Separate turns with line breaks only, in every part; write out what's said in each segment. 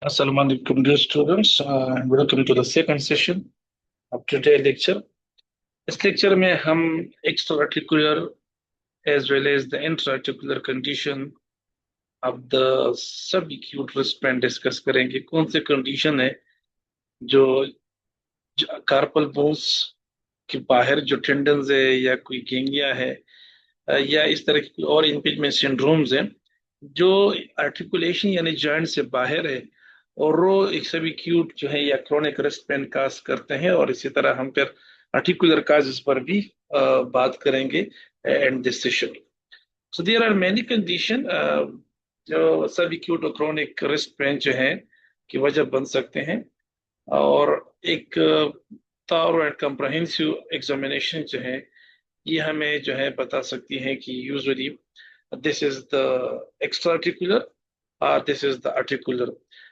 Assalamu alaikum, dear students, and welcome to the second session of today's lecture. इस lecture में हम extra-articular as well as the intra-articular condition of the subacute wristband discuss करेंगे। कौन से condition है जो carpal bones के बाहर जो टेंडन्स है या कोई गेंगिया है या इस तरह की और इम्पीचमेंट सिंड्रोम्स हैं जो आर्टिकुलेशन यानी जॉइंट से बाहर है और वो एक सभी क्यूट जो है या क्रोनिक रिस्ट पेन काज करते हैं। और इसी तरह हम फिर आर्टिकुलर काजेस पर भी बात करेंगे and this session. So there are many condition जो सभी क्यूट और क्रोनिक रिस्ट पेन जो है की वजह बन सकते हैं। और एक थॉरो एंड कम्प्रहेंसिव एग्जामिनेशन जो है ये हमें जो है बता सकती है कि usually this is the extra-articular or this is the articular.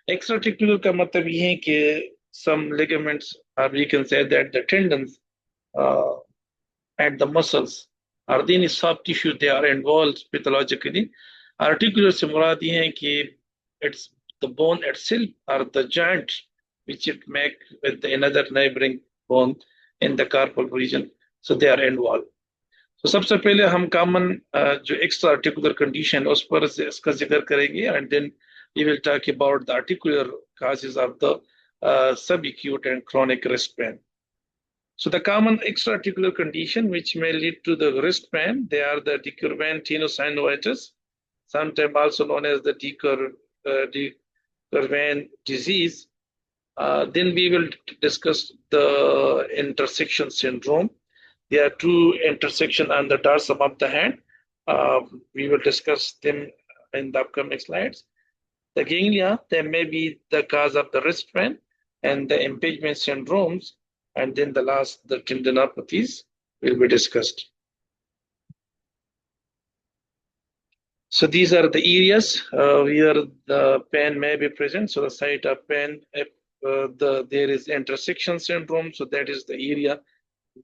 Extra-articular का मतलब ये है कि some ligaments or we can say that the tendons uh, and the muscles are the soft tissue they are involved pathologically. Articular से मुराद ये है कि it's the bone itself or the joint which it make with another neighboring bone in the carpal region, so they are involved. तो सबसे पहले हम common जो extra articular condition उस पर इसका जिक्र करेंगे and then we will talk about the articular causes of the subacute and chronic wrist pain. So the common extra-articular condition which may lead to the wrist pain, they are the decurvent tenosynovitis, sometimes also known as the decurvent disease. Then we will discuss the intersection syndrome. There are two intersections on the dorsum of the hand. We will discuss them in the upcoming slides. The ganglia, they may be the cause of the wrist pain and the impingement syndromes. And then the last, the tendinopathies will be discussed. So these are the areas where the pain may be present. So the site of pain, if there is intersection syndrome, so that is the area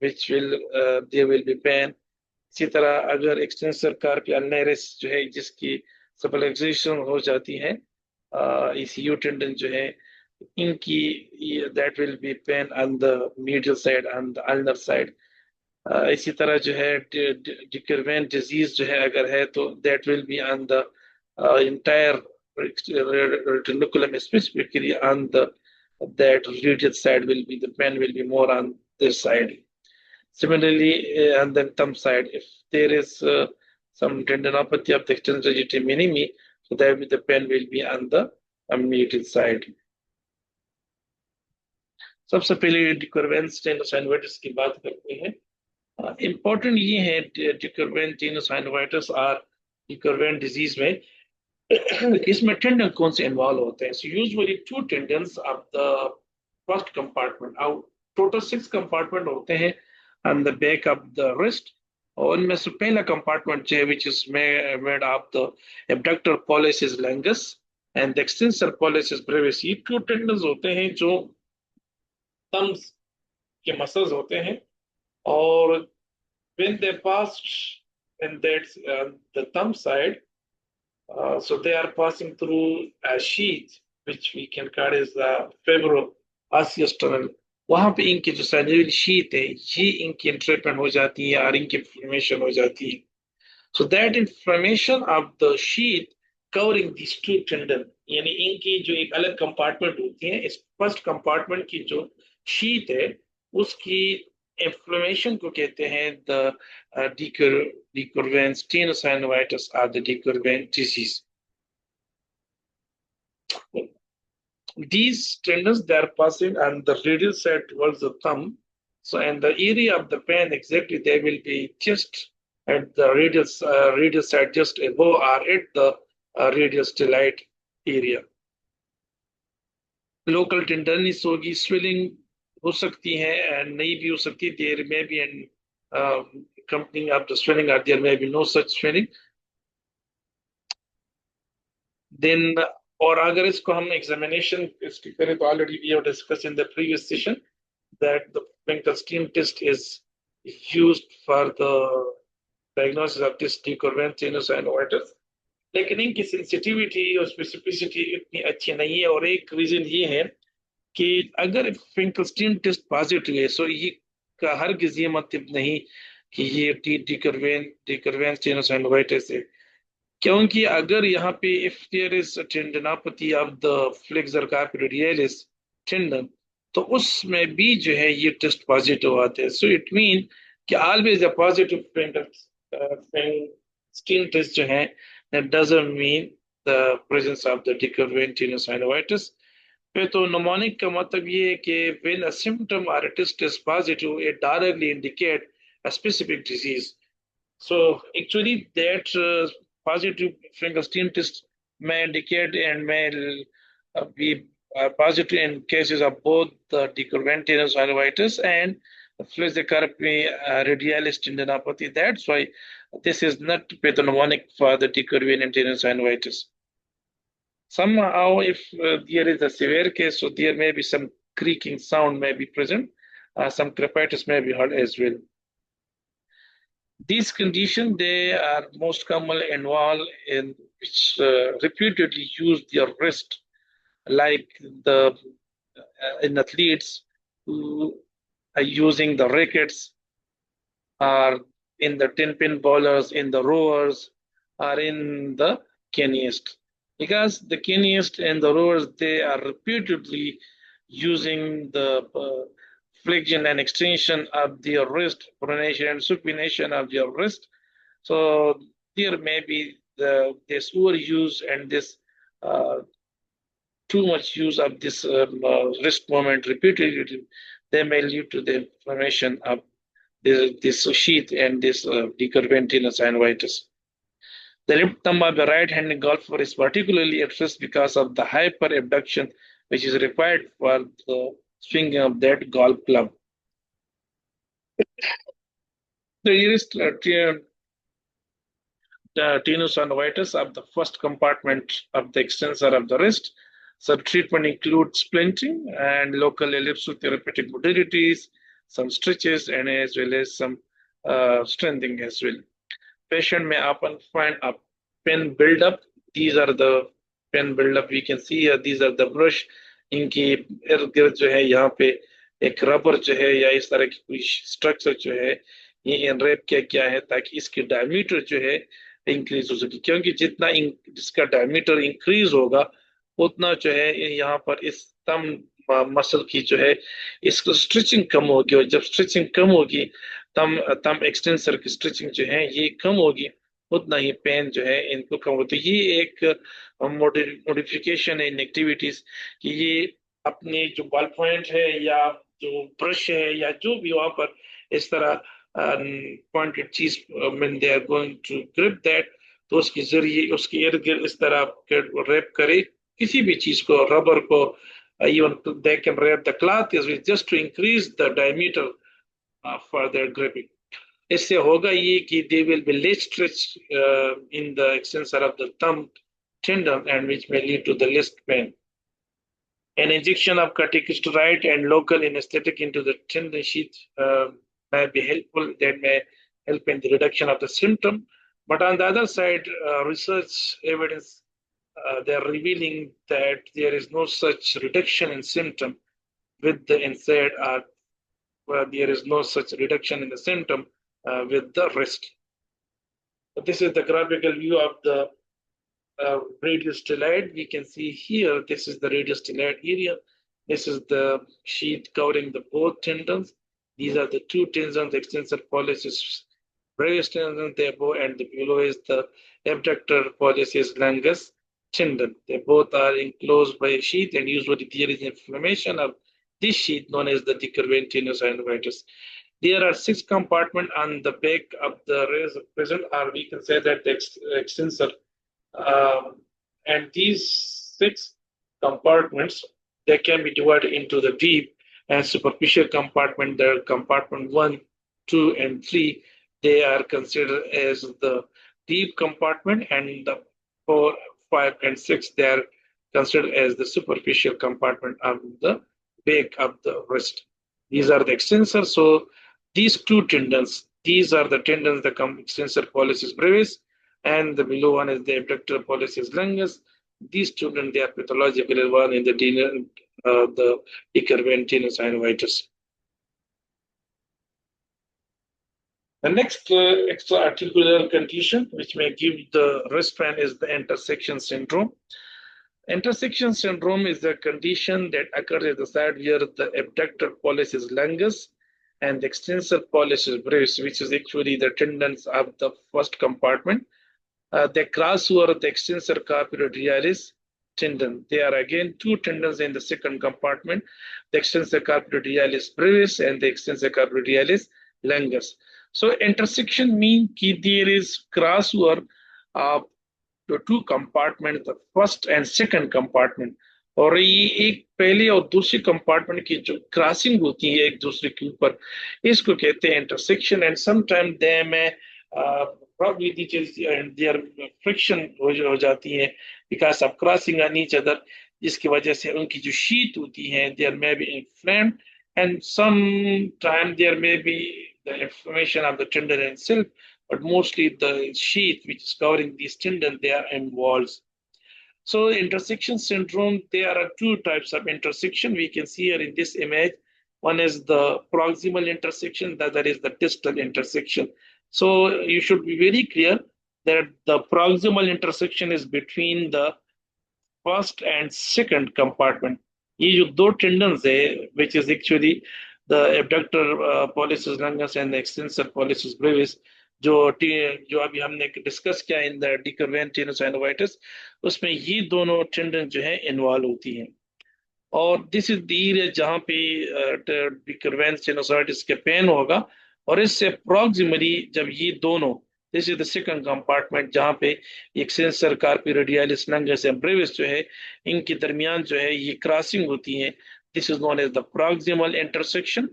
which will there will be pain. इसी तरह अगर extensor कार्पी अल्नेरिस जो है जिसकी subluxation हो जाती है इस यू टेंडन जो है इनकी that will be pain on the medial side on the ulnar side. इसी तरह जो है डिकर्वेंट डिजीज जो है अगर है तो that will be on the entire retinaculum, specifically on the that radial side will be the pain will be more on this side. Similarly, on the thumb side, if there is some tendinopathy of the extensor digiti minimi, so that the pain will be on the medial side. सबसे पहले डिकर्वेंट tenosynovitis की बात करते हैं। Important ये है डिकर्वेंट tenosynovitis और डिकर्वेंट disease में इसमें टेंडन कौन से इन्वॉल्व होते हैं। So usually to tendons of the first compartment, total 6 compartment होते हैं on the back of the wrist. और इनमें से पहला कंपार्टमेंट है which is made of the abductor pollicis longus and the extensor pollicis brevis. ये टू टेंडन्स होते हैं जो thumbs के मसल्स होते हैं और when they pass and that's the thumb side, so they are passing through a sheath which we can call as the fibro-osseous tunnel. वहां पे इनकी जो साइनोवियल शीट है ये इनकी इंट्रेपमेंट हो जाती है और इनकी इन्फ्लेमेशन हो जाती है। So that inflammation of the sheath covering this two tendon, यानी इनकी जो एक अलग कंपार्टमेंट होती है, इस फर्स्ट कंपार्टमेंट की जो शीट है उसकी इन्फ्लेमेशन को कहते हैं the decurvent tenosynovitis or the decurvent disease. These tendons, they are passing on the radial side towards the thumb. So in the area of the pain exactly they will be just at the radial side, just above or at the radial stellate area. Local tenderness होगी, swelling हो सकती है and नहीं भी हो सकती। There may be an accompanying of the swelling or there may be no such swelling. Then और अगर इसको हम एग्जामिनेशन इसकी करें तो already we have discuss in the previous session that the Finkelstein test is used for the diagnosis of this decurvent tenosynovitis. लेकिन इनकी sensitivity और स्पेसिफिसिटी इतनी अच्छी नहीं है। और एक रीजन ये है कि अगर फिंकलस्टीन टेस्ट पॉजिटिव है, सो ये का हरगिज ये मतलब नहीं कि ये डिकर्वेन टेनोसाइनोवाइटिस है। क्योंकि अगर यहाँ पे if there is tendinopathy of the flexor carpi radialis tendon, तो उसमें भी जो है ये टेस्ट पॉजिटिव आते हैं। सो इट मीन कि always a positive skin test जो है, that doesn't mean the presence of the recurrent tenosynovitis. फिर तो mnemonic का मतलब ये है कि when a symptom or a test is positive, it directly indicate a specific disease. So actually, that positive fingerstine test may indicate and may be positive in cases of both the decurrent synovitis and Flescocarpy radialis tendinopathy. That's why this is not pathognomonic for the decurrent synovitis. Somehow, if there is a severe case, so there may be some creaking sound may be present, some crepitus may be heard as well. These conditions, they are most commonly involved in which repeatedly use their wrist, like the in athletes who are using the rackets, or in the 10-pin bowlers, in the rowers, or in the keniist. Because the keniist and the rowers, they are repeatedly using the flexion and extension of their wrist, pronation and supination of their wrist. So there may be this overuse and this too much use of this wrist movement repeatedly. They may lead to the inflammation of this sheath and this decurventinous synovitis. The left thumb of the right-handed golfer is particularly at risk because of the hyperabduction which is required for the swinging of that golf club. The nearest tenosynovitis of the first compartment of the extensor of the wrist. So treatment includes splinting and local ellipsotherapeutic modalities, some stretches, and as well as some strengthening as well. Patient may often find a pen buildup. These are the pen buildup we can see here. These are the brush. इनकी इर्द गिर्द जो है यहाँ पे एक rubber जो है या इस तरह की कोई स्ट्रक्चर जो है ये एनरेप किया गया है ताकि इसकी डायमीटर जो है इंक्रीज हो सके। क्योंकि जितना जिसका डायमीटर इंक्रीज होगा उतना जो है यहाँ पर इस तम मसल की जो है इसको स्ट्रेचिंग कम होगी, और जब स्ट्रेचिंग कम होगी तम एक्सटेंसर की स्ट्रेचिंग जो है ये कम होगी, उतना ही पेन जो है इनको कम होती है। ये एक मॉडिफिकेशन है इन एक्टिविटीज कि ये अपने जो बॉल पॉइंट है या जो ब्रश है या जो भी वहां पर इस तरह पॉइंटेड चीज when they are going to grip that, तो उसके जरिए उसके इर्द गिर्द इस तरह रैप करे किसी भी चीज को, रबर को, even they can wrap the cloth just to increase the diameter for their gripping. इससे होगा ये कि they will be less stretched in the extensor of the thumb tendon and which may lead to the less pain. An injection of corticosteroid and local anesthetic into the tendon sheath may be helpful. That may help in the reduction of the symptom. But on the other side, research evidence they are revealing that there is no such reduction in symptom with the NSAID, or there is no such reduction in the symptom with the wrist. So this is the graphical view of the radius stellate. We can see here, this is the radius stellate area. This is the sheath covering the both tendons. These are the two tendons, the extensor pollicis brevis tendon, the above, and the below is the abductor pollicis longus tendon. They both are enclosed by a sheath, and usually there is inflammation of this sheath known as the decurrent tenosynovitis. There are 6 compartments on the back of the present, or we can say that the extensor. And these 6 compartments, they can be divided into the deep and superficial compartment. There are compartment 1, 2, and 3. They are considered as the deep compartment, and the 4, 5, and 6, they are considered as the superficial compartment of the back of the wrist. These are the extensors. So these 2 tendons, these are the tendons, the extensor pollicis brevis, and the below one is the abductor pollicis longus. These children, they are pathologically involved in the decurvent synovitis. The next extra-articular condition which may give the wristband is the intersection syndrome. Intersection syndrome is a condition that occurs at the site where the abductor pollicis longus and the extensor pollicis brevis, which is actually the tendons of the first compartment, they cross over the extensor carpi radialis tendon. There are again two tendons in the second compartment, the extensor carpi radialis brevis and the extensor carpi radialis longus. So intersection means that there is crossover of the two compartments, the first and second compartment. और ये एक पहले और दूसरे compartment की जो crossing होती है एक दूसरे के ऊपर, इसको कहते हैं इंटरसेक्शन. एंड समटाइम दे में probably their friction हो जाती है because of crossing on each other, जिसकी वजह से उनकी जो शीट होती है there may be inflamed and sometime there may be the inflammation of the tendon itself, but mostly the sheath which is covering these tendons, they are involved. So intersection syndrome, there are two types of intersection we can see here in this image. One is the proximal intersection, the other is the distal intersection. So you should be very clear that the proximal intersection is between the first and second compartment. ये जो दो tendons है, which is actually the abductor pollicis longus and the extensor pollicis brevis, जो अभी हमने discuss किया in the decurvent synovitis, उसमें ये दोनों टेंडन जो है इन्वॉल्व होती हैं. और दिस इज द एरिया जहाँ पे decurvent synovitis के पेन होगा, और इससे प्रॉक्सिमली जब ये दोनों, this is the second compartment जहाँ पे extensor carpi radialis longus and Brevis जो है, इनके दरमियान जो है ये क्रॉसिंग होती है. This is known as the proximal intersection.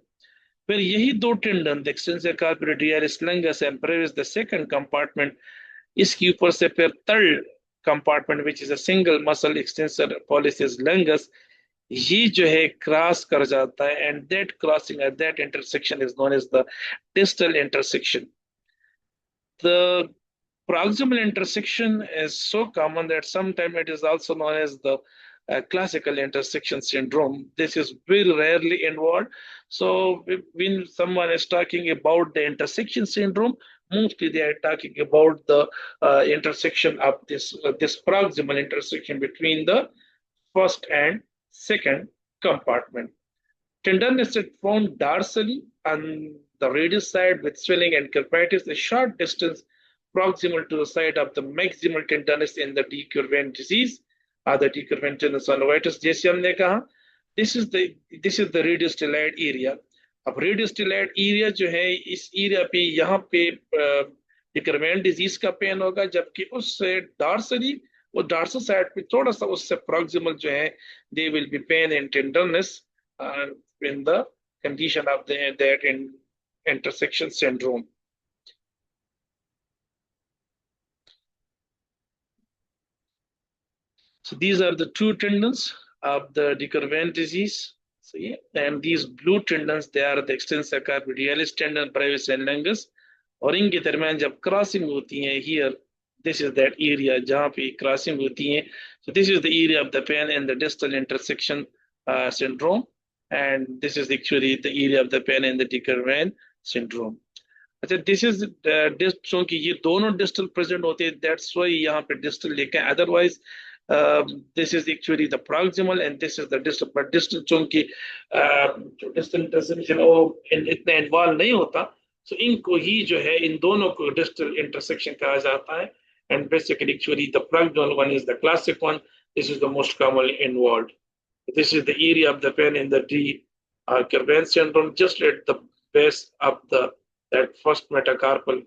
फिर यही दो tendon, the extensor carpi radialis longus and brevis, the second compartment, इसके ऊपर से फिर third compartment which is a single muscle extensor pollicis longus, ये जो है क्रॉस कर जाता है. And that crossing at that intersection is known as the distal intersection. The proximal intersection is so common that sometimes it is also known as the classical intersection syndrome. This is very rarely involved. So when someone is talking about the intersection syndrome, mostly they are talking about the intersection of this proximal intersection between the first and second compartment. Tendon is found dorsally on the radius side with swelling and keratitis, a short distance proximal to the site of the maximal tendinous in the decurvent disease or the decurvent synovitis. जैसे हमने कहा, this is the radius stellate area. अब radius stellate area जो है, इस area पे यहाँ पे decurvent disease का पेन होगा, जबकि उससे dorsally, वो dorsal side पे थोड़ा सा उससे proximal जो है, they will be pain and tenderness in the condition of that intersection syndrome. So these are the two tendons of the decurvent disease. So yeah, and these blue tendons, they are the extensor carpi radialis tendon, brevis and longus. और इनके दरमियान जब crossing होती है, here this is that area जहाँ पे crossing होती है. So this is the area of the pain in the distal intersection syndrome, and this is actually the area of the pain in the decurvent syndrome. अच्छा, this is distal, क्योंकि ये दोनों distal present होते हैं, that's why यहाँ पे distal लिखा है. Otherwise this is actually the proximal and this is the distal. But distal चूंकि distal intersection वो इतना involve नहीं होता, so इनको ही जो है, इन दोनों को distal intersection कहा जाता है. And basically actually the proximal one is the classic one. This is the most commonly involved. This is the area of the pain in the decurvent syndrome, just at the base of that first metacarpal.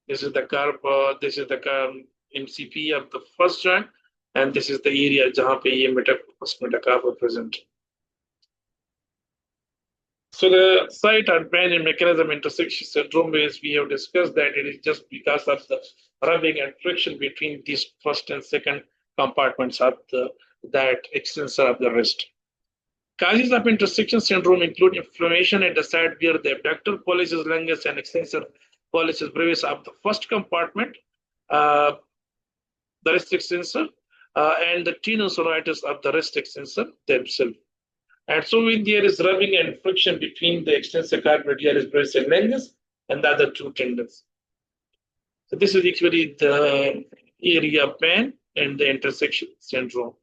This is the this is the MCP of the first joint, and this is the area जहाँ पे ये first metacarpal present. So the site and pain and mechanism intersection syndrome is, we have discussed that it is just because of the rubbing and friction between these first and second compartments of that extensor of the wrist. Causes of intersection syndrome include inflammation at the site where the abductor pollicis longus and extensor pollicis brevis of the first compartment, the rest extensor, and the tenosynovitis of the rest extensor themselves. And so when there is rubbing and friction between the extensor carpodialis brevis and longus and the other two tendons. So this is actually the area of pain and the intersection syndrome.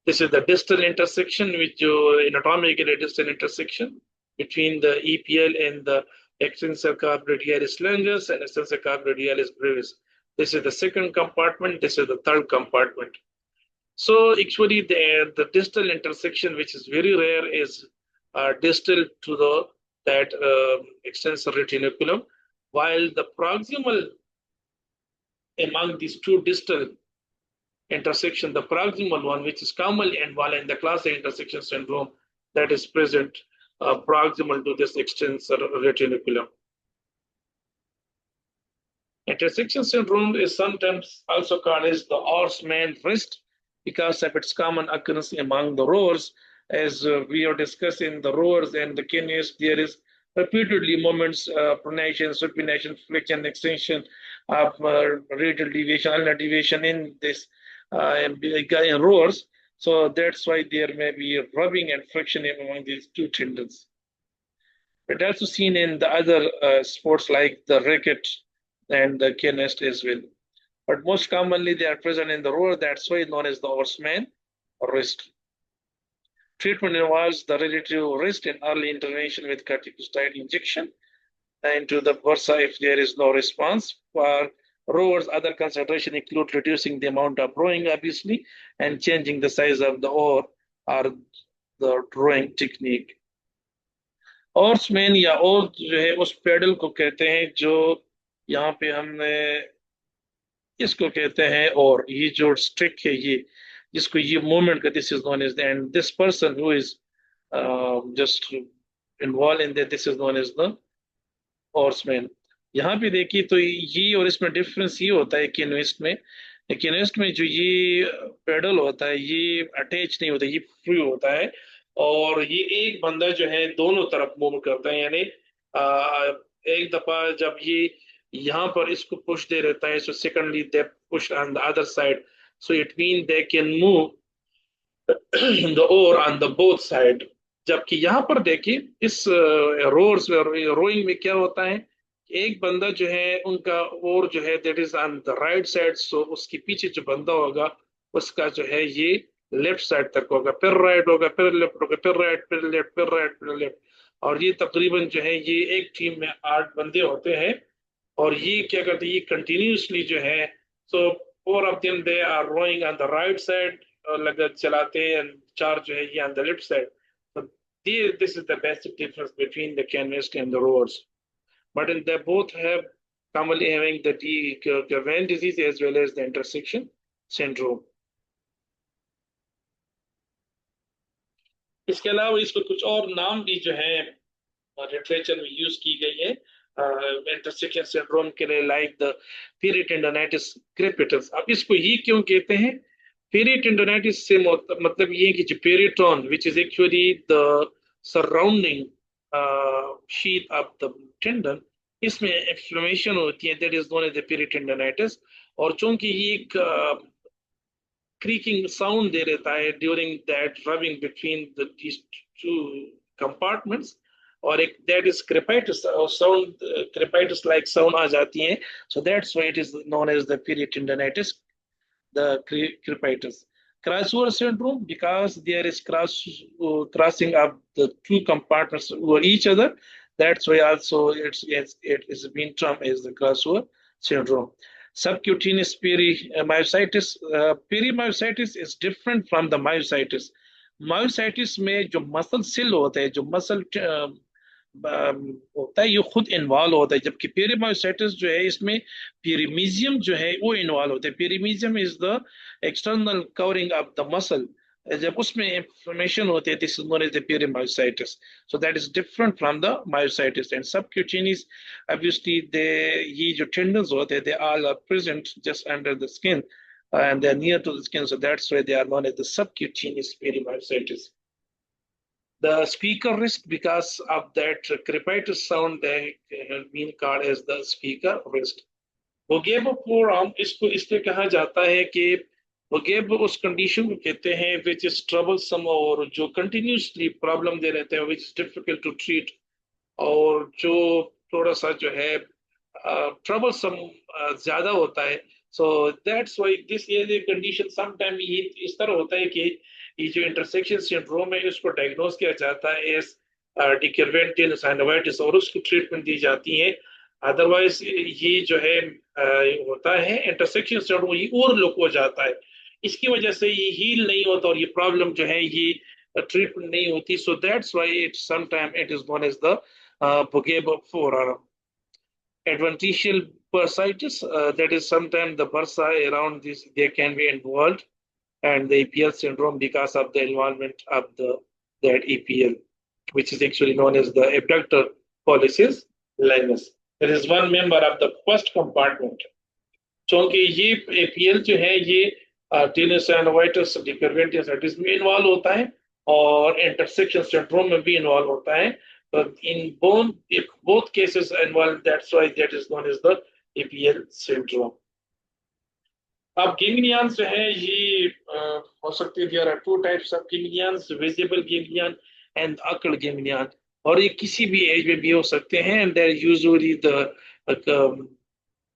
This is the distal intersection, which anatomically distal intersection between the EPL and the extensor carpodialis longus and extensor carpodialis brevis. This is the second compartment. This is the third compartment. So actually, the distal intersection, which is very rare, is distal to that extensor retinaculum, while the proximal among these two distal intersection, the proximal one, which is commonly involved in the classic intersection syndrome, that is present proximal to this extensor retinaculum. Intersection syndrome is sometimes also called as the horseman wrist because of its common occurrence among the rowers. As we have discussed in the rowers and the canoeists, there is repeatedly moments, pronation, supination, flexion, extension of radial deviation, ulnar deviation in this in rowers. So that's why there may be rubbing and friction among these two tendons. But also seen in the other sports like the racket and the canoeist as well. But most commonly they are present in the rower, that's why known as the horseman wrist. Treatment involves the relative rest and early intervention with corticosteroid injection into the bursa if there is no response. For rowers, other considerations include reducing the amount of rowing, obviously, and changing the size of the oar or the rowing technique. Oarsman या ओर जो है उस pedal को कहते हैं जो यहाँ पे हमने इसको कहते हैं और ये जो स्ट्रिक है ये जिसको ये मूवमेंट का this is known as and this person who is just involve in that this is known as the horseman. यहाँ पे देखिए तो ये और इसमें डिफरेंस ये होता है कैनोइस्ट में जो ये पेडल होता है ये अटैच नहीं होता, ये फ्री होता है और ये एक बंदा जो है दोनों तरफ मूव करता है, यानी एक दफा जब ये यहाँ पर इसको पुश दे रहता है, so secondly they push on the other side, so it means they can move the oar on the both side. जबकि यहाँ पर देखिए इस रोर्स में रोइंग में क्या होता है, एक बंदा जो है उनका ओर जो है that is on the right side, so उसके पीछे जो बंदा होगा उसका जो है ये लेफ्ट साइड तक होगा, फिर राइट होगा, फिर लेफ्ट होगा, फिर राइट, फिर लेफ्ट, फिर राइट, फिर लेफ्ट, और ये तकरीबन जो है ये एक टीम में 8 बंदे होते हैं और ये क्या करते हैं ये कंटिन्यूसली जो है, so 4 of them they are rowing on the right side लगा चलाते हैं, 4 जो है ये on the left side. This is the basic difference between the canoeists and the rowers, but they both have commonly having the vein disease as well as the intersection syndrome. इसके अलावा इसको कुछ और नाम भी जो है लिटरेचर में यूज की गई है इंटरसेक्शन सिंड्रोम के लिए, लाइक द पेरिटेंडिनाइटिस क्रेपिटस. अब इसको ये क्यों कहते हैं? पेरिटेंडिनाइटिस से मतलब ये कि जो paratenon which is actually the surrounding sheath of the tendon, इसमें इन्फ्लेमेशन होती है, that is known as the peritendinitis. और चूंकि ये एक creaking sound दे रहता है during that rubbing between these two compartments, और एक that is crepitus sound, crepitus like sound आ जाती है, so that's why it is known as the peritendinitis, the crepitus. Crossover syndrome, because there is crossing of the two compartments over each other, that's why also it is being termed as the crossover syndrome. Subcutaneous perimyositis. Perimyositis is different from the myositis. Myositis में जो muscle cell होता है, जो muscle होता है ये खुद involve होता है, जबकि पेरीमायोसाइटिस जो है इसमें पेरीमीजियम जो है वो इन्वॉल्व होता है. Perimysium is the external covering of the muscle, जब उसमें इंफ्लेमेशन होती है this is known as the perimyositis. So that is different from the myositis. And subcutaneous obviously they ये जो टेंडन्स होते हैं they are present just under the skin and they are near to the skin, so that's why they are known as the subcutaneous perimyositis. The speaker wrist, because of that crepitus sound, they have been called as the speaker wrist. वोगेब forearm इसको इसलिए कहा जाता है कि वोगेब उस condition को कहते हैं विच इज ट्रबलसम, और जो कंटिन्यूसली प्रॉब्लम दे रहते हैं, which is difficult to treat, और जो थोड़ा सा जो है ट्रबलसम ज्यादा होता है. सो दैट्स व्हाई दिस ये कंडीशन समटाइम ये इस तरह होता है कि ये जो इंटरसेक्शन सिंड्रोम है इसको डायग्नोज किया जाता है एज डिकर्वेंटिन साइनोवाइटिस, और उसकी ट्रीटमेंट दी जाती है. अदरवाइज ये जो है होता है इंटरसेक्शन सिंड्रोम, ये और लोग हो जाता है, इसकी वजह से ये हील नहीं होता और ये प्रॉब्लम जो है ये ट्रीटमेंट नहीं होती. So that's why it sometime it is known as the Bugabo forearm. Adventitial bursitis, that is sometimes the bursa around this, they can be involved, and the EPL syndrome because of the involvement of that EPL, which is actually known as the abductor pollicis limus. It is one member of the first compartment. क्योंकि ये APL जो है ये tennis डिकर्वेंटियस में involve होता है और intersection syndrome में भी इन्वॉल्व होता है. In both, if both cases involve, that's why that is known as the APL syndrome. अब ganglions जो है ये हो सकते हैं, there are two types of ganglions, visible ganglion and occult ganglion, और ये किसी भी एज में भी हो सकते हैं, and they're usually the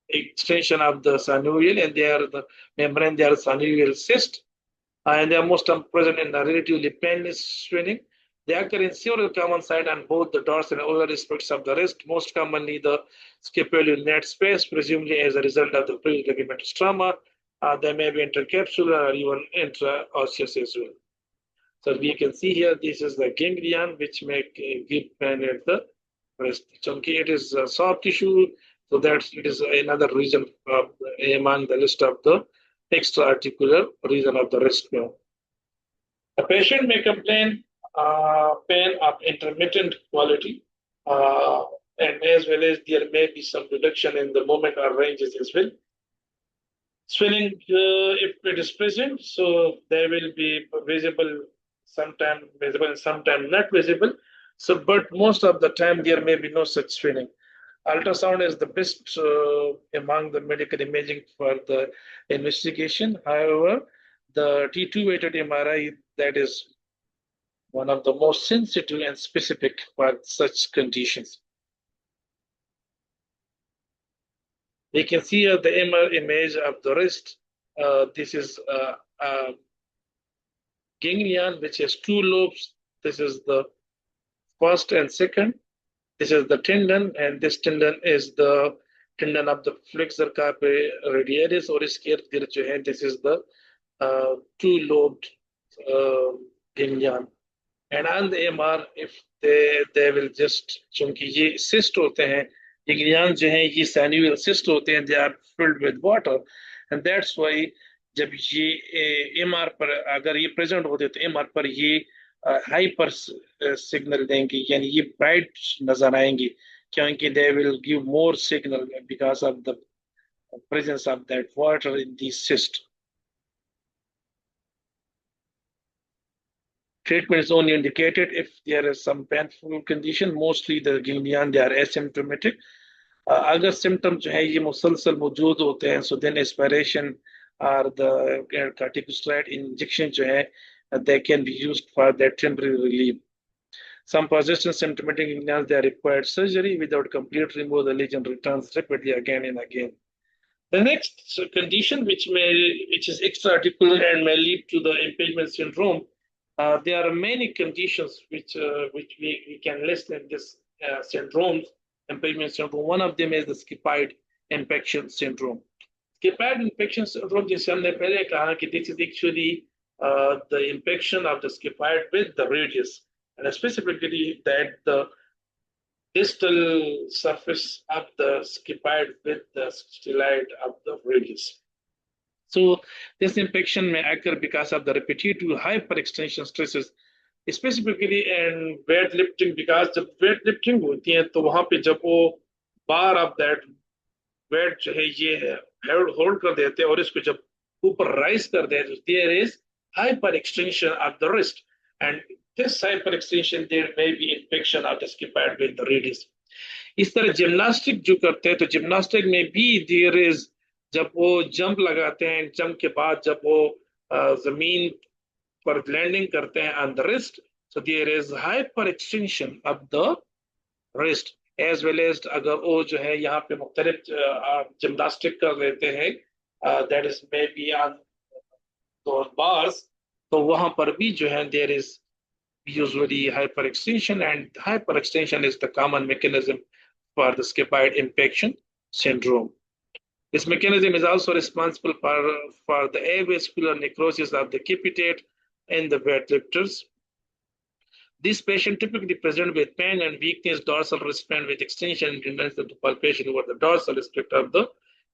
extension of the synovial, and they are the membrane, they are synovial cyst, and they are most often present in the relatively painless swelling. They occur in several common sites on both the dorsal and ulnar aspects of the wrist, most commonly the scapular space, presumably as a result of the previous ligamentous trauma. They may be intercapsular or even intraosseous as well. So we can see here, this is the ganglion which may give pain at the wrist. Chunky, it is soft tissue, so that it is another reason among the list of the extra-articular reason of the wrist pain. A patient may complain pain of intermittent quality, and as well as there may be some reduction in the movement or ranges as well. Swelling, if it is present, so they will be visible, sometimes visible and sometimes not visible. So, but most of the time there may be no such swelling. Ultrasound is the best among the medical imaging for the investigation. However, the T2 weighted MRI, that is one of the most sensitive and specific for such conditions. We can see the MR image of the wrist. This is a ganglion which has two lobes. This is the first and second. This is the tendon, and this tendon is the tendon of the flexor carpi radialis, or this is the two-lobed ganglion. And on the MR, if they will just, चूंकि ये cyst होते हैं, ये ganglion जो हैं ये synovial cyst होते हैं, they are filled with water, and that's why जब ये MR पर अगर ये present होते तो MR पर ये हाइपर सिग्नल देंगे, यानी ये ब्राइट नजर आएंगे, क्योंकि they will give more signal because of the presence of that water in these cysts. Treatment is only indicated if there is some painful condition. Mostly the ganglion, they are asymptomatic. अगर symptom जो है ये मुसलसल मौजूद होते हैं, so then aspiration or the corticosteroid injection जो है, they can be used for that temporary relief. Some persistent symptomatic ganglions, they require surgery. Without complete removal, the lesion returns rapidly again and again. The next condition, which is extra-articular and may lead to the impingement syndrome, there are many conditions which we can list in this syndrome, impingement syndrome. One of them is the skippide infection syndrome. Skippide infection syndrome, जिसे हमने पहले कहा कि this is actually the infection of the skippide with the radius, and specifically that the distal surface of the skippide with the styloid of the radius. So this infection may occur because of the repetitive hyperextension stresses, specifically in weightlifting, because जब weightlifting होती है तो वहां पे जब वो bar of that weight जो है ये hold कर देते हैं और इसको जब ऊपर rise कर देते हैं, there is hyperextension of the wrist, and this hyperextension, there may be infection of the scaphoid with the radius. इस तरह जिम्नास्टिक जो करते हैं तो जिम्नास्टिक में भी देयर इज जब वो जंप लगाते हैं जंप के बाद जब वो जमीन पर लैंडिंग करते हैं on the wrist so there is hyper extension of the wrist as well as अगर वो जो है यहाँ पे मुख्तलिफ जिम्नास्टिक कर लेते हैं that is maybe on those bars तो वहां पर भी जो है there is usually hyperextension, and hyperextension is the common mechanism for the scaphoid impaction syndrome. This mechanism is also responsible for the avascular necrosis of the capitate and the weightlifters. This patient typically present with pain and weakness, dorsal wristband with extension and tendency to palpation over the dorsal aspect of the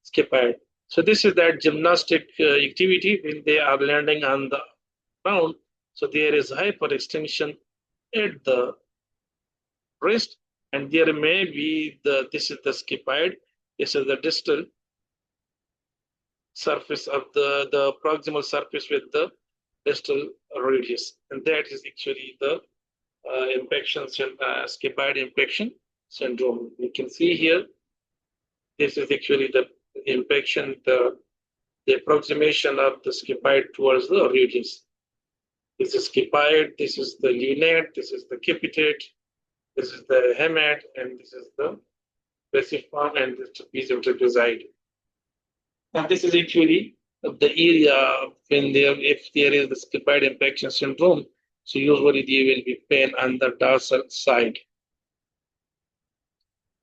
scaphoid. So this is that gymnastic activity when they are landing on the ground. So there is hyperextension at the wrist, and there may be this is the scaphoid, this is the distal surface of the proximal surface with the distal radius, and that is actually the scaphoid impaction syndrome. You can see here, this is actually the impaction, the approximation of the scaphoid towards the radius. This is scaphoid, this is the lunate, this is the capitate, this is the hamate, and this is the pachyform, and this trapezium trapezoid. Now this is actually the area when if there is the scaphoid impaction syndrome, so usually there will be pain on the dorsal side.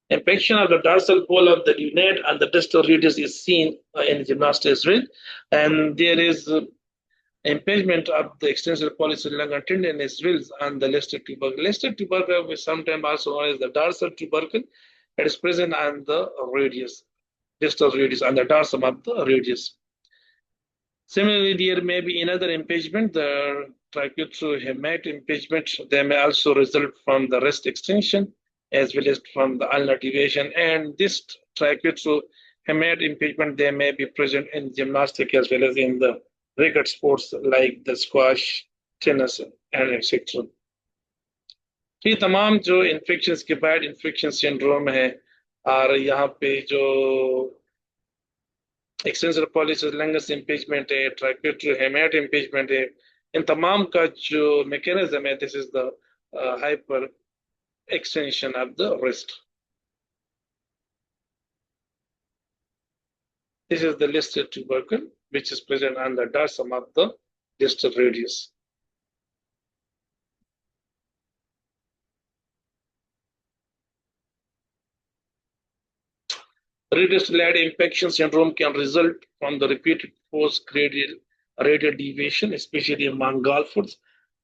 Impaction of the dorsal pole of the lunate and the distal radius is seen in gymnastics drill, and there is impingement of the extensor polycylindrical tendinous drills on the lesser tubercle. Lesser tubercle is sometimes also known as the dorsal tubercle. It is present on the radius, distal radius, on the dorsum of the radius. Similarly, there may be another impingement, the tricutrohamate impingement. They may also result from the wrist extension as well as from the ulnar deviation. And this tricutrohamate impingement, they may be present in gymnastic as well as in the racket sports like the squash, tennis, and etc. तो ये तमाम जो infection scaffold infection syndrome है और यहाँ पे जो extensor पॉलीसिलैंगस impeachment है, ट्राइक्यूट्रोहेमेट इम्पीचमेंट है, इन तमाम का जो मैकेनिज्म है, this is the hyper extension of the wrist. This is the listed tubercle, which is present on the dorsum of the distal radius. Radius-led impaction syndrome can result from the repeated post-radial deviation, especially among golfers.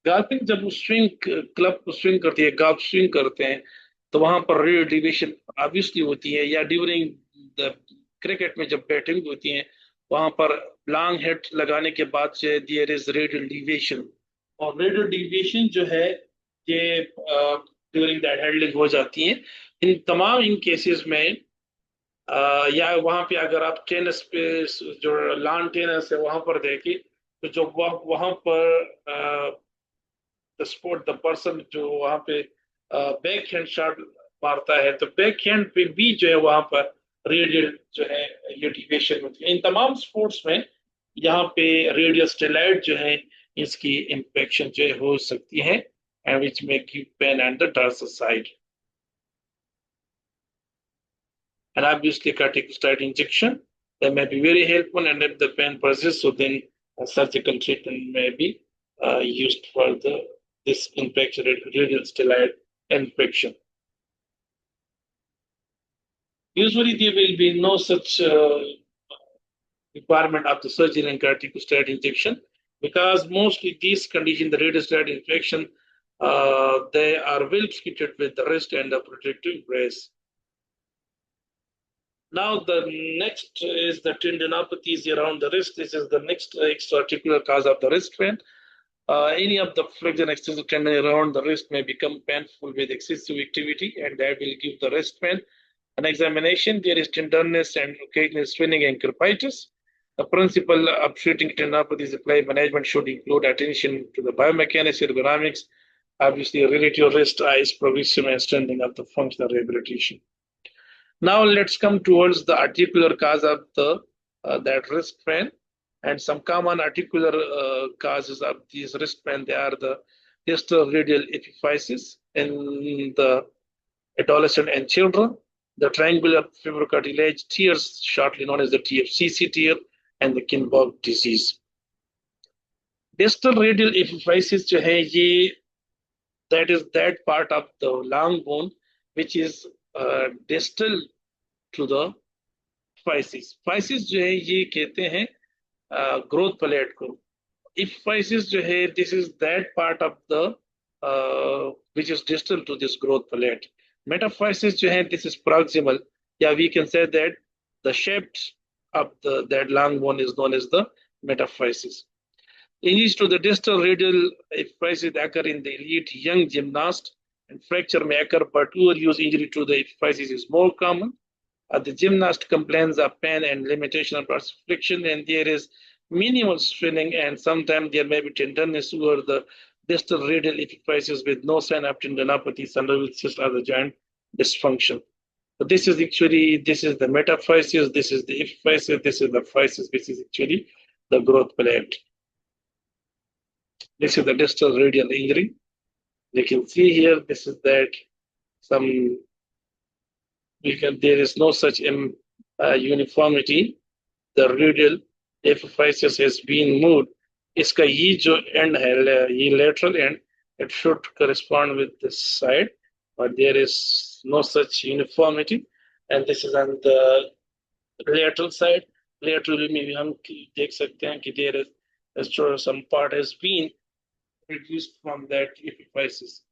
golfing जब वो swing club swing करती है, golf swing करते हैं, तो वहां पर radial deviation obviously होती है, या ड्यूरिंग द क्रिकेट में जब बैटिंग होती है वहां पर लॉन्ग हिट लगाने के बाद से देयर इज रेडियल डिविएशन, और रेडियल डिविएशन जो है ये ड्यूरिंग दैट हैंडलिंग हो जाती है। इन तमाम इन केसेस में या वहां पे अगर आप टेनिस पे जो लॉन टेनिस है वहां पर देखें तो जो वहां पर द स्पोर्ट द पर्सन जो वहां पे बैक हैंड शॉट मारता है तो बैक हैंड पे भी जो है वहां पर रेडियल जो है ये डिविएशन होती है। इन तमाम स्पोर्ट्स में यहाँ पे रेडियल स्टेलॉइड जो है इसकी इंफेक्शन जो है हो सकती है, and which may give pen at the dorsal side. And obviously corticosteroid injection that may be very helpful, and if the pain persists, so then a surgical treatment may be used for this infection, radial steroid infection. Usually there will be no such requirement of the surgery and corticosteroid injection, because mostly these conditions, the radial steroid infection, they are well treated with the wrist and the protective brace. Now the next is the tendinopathies around the wrist. This is the next extra-articular cause of the wrist pain. Any of the flexion extensor tendon around the wrist may become painful with excessive activity, and that will give the wrist pain. An examination, there is tenderness and occasional swelling and crepitus. The principle of treating tendinopathies apply management should include attention to the biomechanics, ergonomics, obviously relate your wrist, eyes, progressive and strengthening of the functional rehabilitation. Now let's come towards the articular cause of the that wrist pain, and some common articular causes of these wrist pain. They are the distal radial epiphysis in the adolescent and children, the triangular fibrocartilage tears, shortly known as the TFCC tear, and the Kinborg disease. Distal radial epiphysis जो है ये that is that part of the long bone which is distal to the physis. Physis जो है ये कहते हैं growth plate को. Epiphysis जो है this is that part of the which is distal to this growth plate. Metaphysis जो है this is proximal. Yeah, we can say that the shape of that long bone is known as the metaphysis. Injuries to the distal radial epiphysis occur in the elite young gymnast, and fracture may occur, but overuse injury to the epiphysis is more common. The gymnast complains of pain and limitation of flexion, and there is minimal swelling, and sometimes there may be tenderness over the distal radial epiphysis with no sign of tendinopathy, syndromal cyst, or the joint dysfunction. So this is the metaphysis, this is the epiphysis, this is the physis, which is actually the growth plate. This is the distal radial injury. You can see here, this is that there is no such uniformity. The radial epiphysis has been moved. इसका ये जो end है, ये lateral end, it should correspond with this side, but there is no such uniformity. And this is on the lateral side. Laterally में भी हम देख सकते हैं कि there is some part has been reduced from that epiphysis.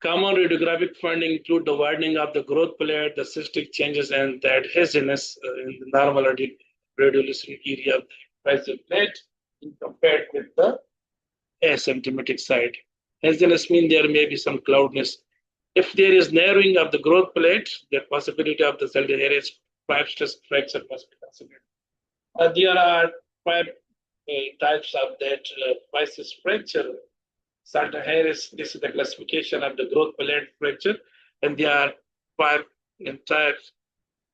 Common radiographic findings include the widening of the growth plate, the cystic changes, and the adhesiveness in the normal radiolucent area of the epiphyseal plate compared with the asymptomatic side. Adhesiveness means there may be some cloudness. If there is narrowing of the growth plate, the possibility of the cell there is 5 stress fracture must be considered. There are 5 types of that epiphysis fracture. Salter-Harris, this is the classification of the growth plate fracture, and there are 5 types.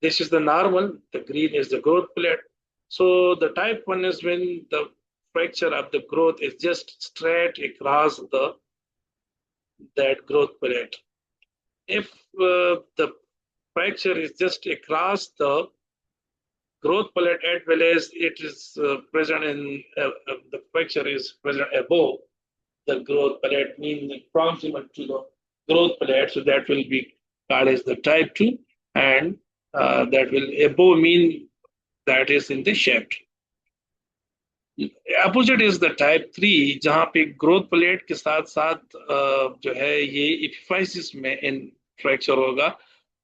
This is the normal, the green is the growth plate. So the type 1 is when the fracture of the growth is just straight across that growth plate. If the fracture is just across the growth plate as well as it is present in the fracture is present above the growth plate, means proximal to the growth plate, so that will be called as the type 2, and that will above mean that is in the shaft. Opposite is the type 3, जहाँ पे growth plate के साथ साथ जो है ये epiphysis में in fracture होगा,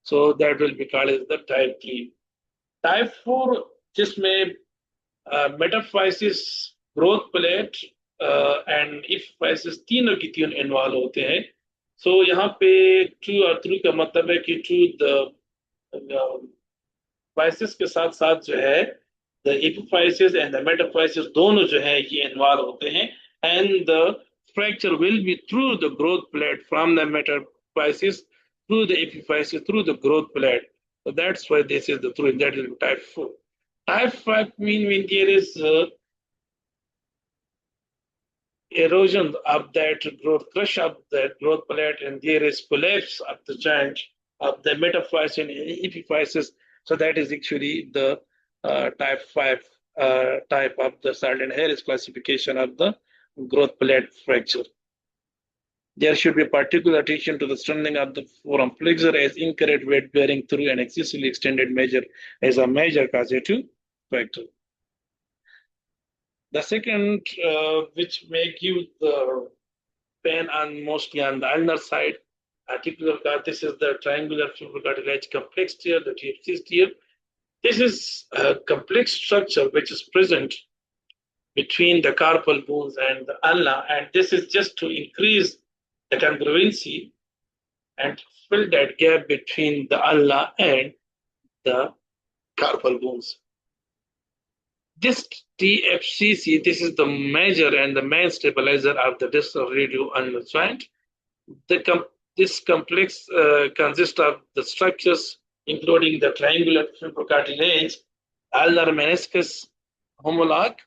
so that will be called as the type 3. Type 4 जिसमें metaphysis, growth plate and epiphysis तीनों की तीन इन्वॉल्व होते हैं. So यहाँ पे 2 और 3 का मतलब है कि 2 the physis के साथ साथ जो है the epiphysis and the metaphysis दोनों जो है ये इन्वॉल्व होते हैं, and the fracture will be through the growth plate from the metaphysis through the epiphysis through the growth plate. So that's why this is the true, and that is type 4. Type 5 mean when there is erosion of that growth, crush of that growth plate, and there is collapse of the joint of the metaphysis and epiphysis. So that is actually the type 5 type of the Salter-Harris classification of the growth plate fracture. There should be particular attention to the strengthening of the forearm flexor as incorrect weight bearing through an excessively extended measure as a major causative factor. The second, which may give the pain mostly on the ulnar side, articular cord, this is the triangular fibrocartilage complex tear, the TFC tear. This is a complex structure which is present between the carpal bones and the ulna, and this is just to increase the congruency and fill that gap between the ulna and the carpal bones. This TFCC, this is the major and the main stabilizer of the distal radio ulnar joint. The this complex consists of the structures including the triangular fibrocartilage, ulnar meniscus homologue,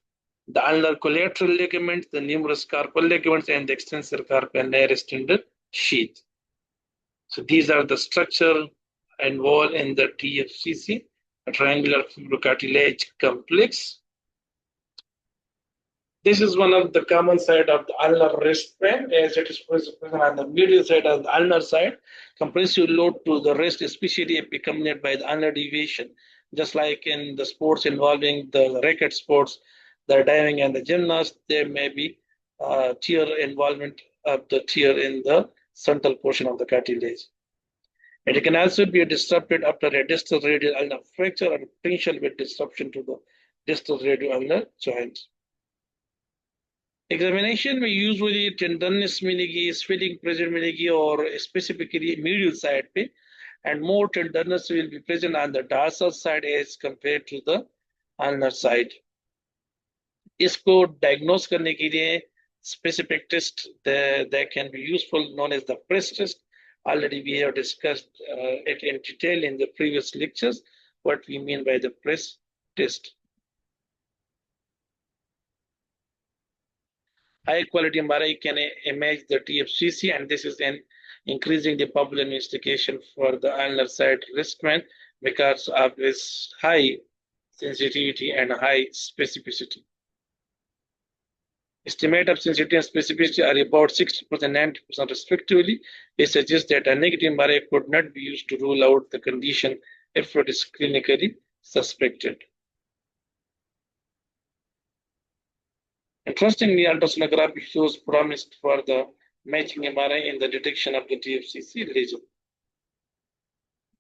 the ulnar collateral ligament, the numerous carpal ligaments, and the extensor carpal nares tendon sheath. So these are the structure involved in the TFCC, a triangular fibrocartilage complex. This is one of the common side of the ulnar wrist pain, as it is present on the medial side of the ulnar side. Compressive load to the wrist, especially accompanied by the ulnar deviation, just like in the sports involving the racket sports, the diving and the gymnast, there may be tear involvement of the tear in the central portion of the cartilage. And it can also be disrupted after a distal radial ulnar fracture or potential with disruption to the distal radial ulnar joint. Examination may usually tenderness मिलेगी, swelling present मिलेगी, or specifically medial side पे, and more tenderness will be present on the dorsal side as compared to the ulnar side. इसको diagnose करने के लिए specific test that can be useful known as the press test. Already we have discussed it in detail in the previous lectures, what we mean by the press test. High quality MRI can image the TFCC, and this is an increasing the popular investigation for the ulnar side wrist pain because of its high sensitivity and high specificity. Estimate of sensitivity and specificity are about 60% and 90% respectively. It suggests that a negative MRI could not be used to rule out the condition if it is clinically suspected. Interestingly, ultrasonography shows promise for the matching MRI in the detection of the TFCC lesion.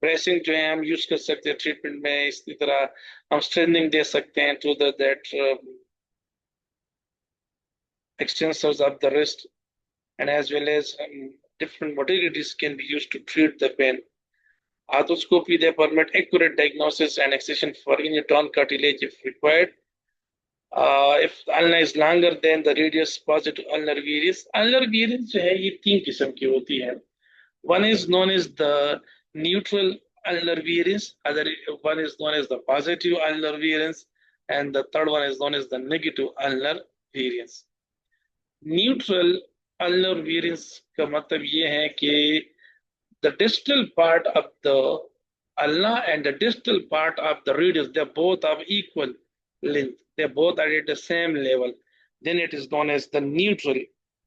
Bracing जो है हम use कर सकते हैं treatment में, इसी तरह हम स्ट्रेंथनिंग दे सकते हैं to that extensors of the wrist, and as well as different modalities can be used to treat the pain. Arthroscopy, they permit accurate diagnosis and excision for any torn cartilage if required. If the ulna is longer than the radius positive ulnar variance जो है ये तीन किस्म की होती है. One is known as the neutral ulnar variance, other one is known as the positive ulnar variance, and the third one is known as the negative ulnar variance. Neutral ulnar variance का मतलब ये है कि the distal part of the ulna and the distal part of the radius, they both have equal length, they both are at the same level, then it is known as the neutral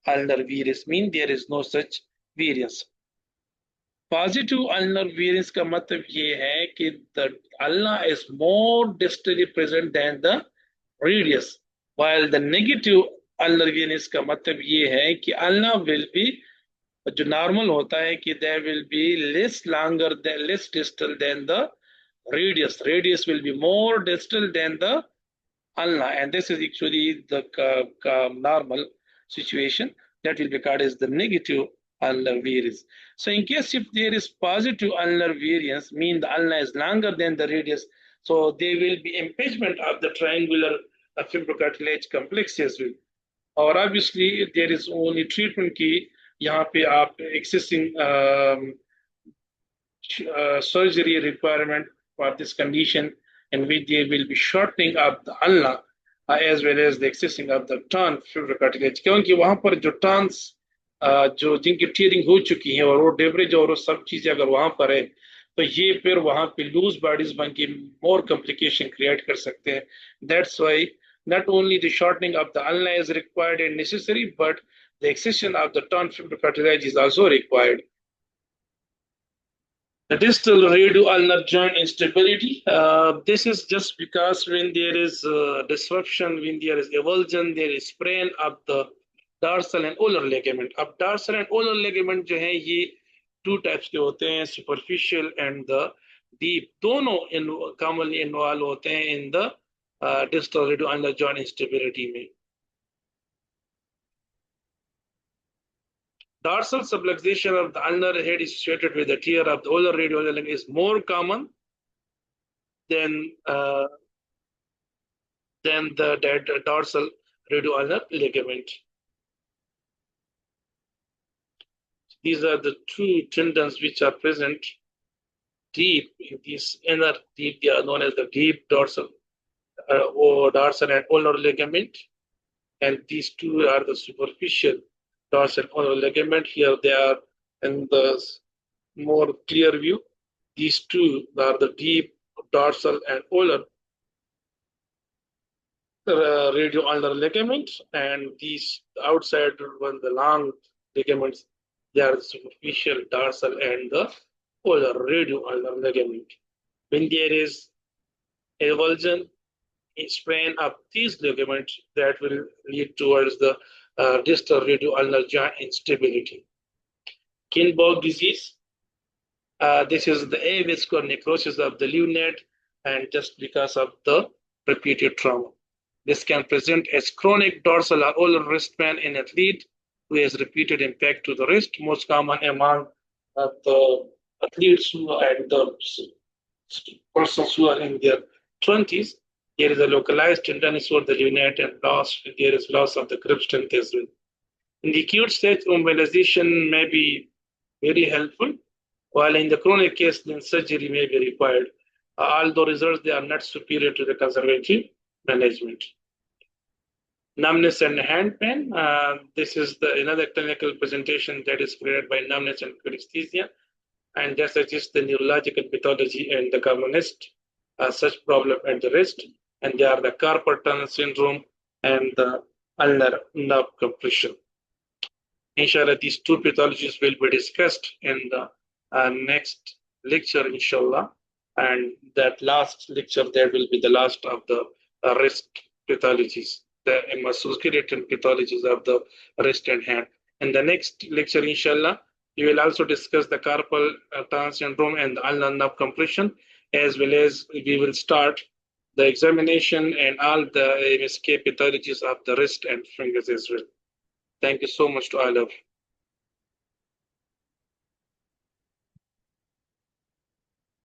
ulnar variance, means there is no such variance. Positive ulnar variance का मतलब ये है कि the ulna is more distally present than the radius, while the negative ulnar variance का मतलब ये है कि ulna will be, जो normal होता है कि there will be less longer than less distal than the radius. Radius will be more distal than the ulna, and this is actually the normal situation. That will be called as the negative ulnar variance. So in case if there is positive ulnar variance, mean the ulna is longer than the radius, so there will be impingement of the triangular fibrocartilage complex as well. और obviously there is only treatment की यहाँ पे आप existing surgery requirement for this condition, in which there will be shortening of the ulna as well as the existing of the turn fibrocartilage, क्योंकि वहां पर जो turns जो जिनकी टीयरिंग हो चुकी है और वो डेब्रिज और वो सब चीजें अगर वहां पर है तो ये फिर वहां पे लूज बॉडीज बन के मोर कॉम्प्लिकेशन क्रिएट कर सकते हैं. That's why not only the shortening of the ulna is required and necessary, but the excision of the torn fibrocartilage is also required. The distal radioulnar joint instability. This is just because when there is disruption, when there is avulsion, there is sprain of the dorsal and ulnar ligament. अब dorsal and ulnar ligament जो है ये two types के होते हैं, superficial and the deep. दोनों commonly involved होते हैं in the distal radioulnar joint instability में. Dorsal subluxation of the ulnar head is associated with the tear of the ulnar radioulnar ligament is more common than then the dead dorsal radioulnar ligament. These are the two tendons which are present deep in this inner deep. They are known as the deep dorsal or dorsal and ulnar ligament. And these two are the superficial dorsal and ulnar ligament. Here they are in the more clear view. These two are the deep dorsal and ulnar radioulnar ligament, and these outside one, the long ligaments, they are the superficial dorsal and the ulnar radioulnar ligament. When there is avulsion, a sprain of these ligaments, that will lead towards the distal radioulnar joint instability. Kinborg disease, this is the avascular necrosis of the lunate, and just because of the repeated trauma. This can present as chronic dorsal or ulnar wrist pain in athlete who has repeated impact to the wrist, most common among the athletes who are and the persons who are in their 20s. There is a localized tenderness for the lunate and there is loss of the grip strength as well. In the acute stage, immobilization may be very helpful, while in the chronic case, then surgery may be required. Although results they are not superior to the conservative management. Numbness and hand pain. This is another clinical presentation that is created by numbness and paresthesia, and that suggests the neurological pathology and the commonest such problem at the wrist, and they are the carpal tunnel syndrome and the ulnar nerve compression. Inshallah, these two pathologies will be discussed in the next lecture, inshallah. And that last lecture, there will be the last of the wrist pathologies, the musculoskeletal pathologies of the wrist and hand. In the next lecture, inshallah, we will also discuss the carpal tunnel syndrome and the ulnar nerve compression, as well as we will start the examination and all the MSK pathologies of the wrist and fingers as well. Thank you so much to all of you.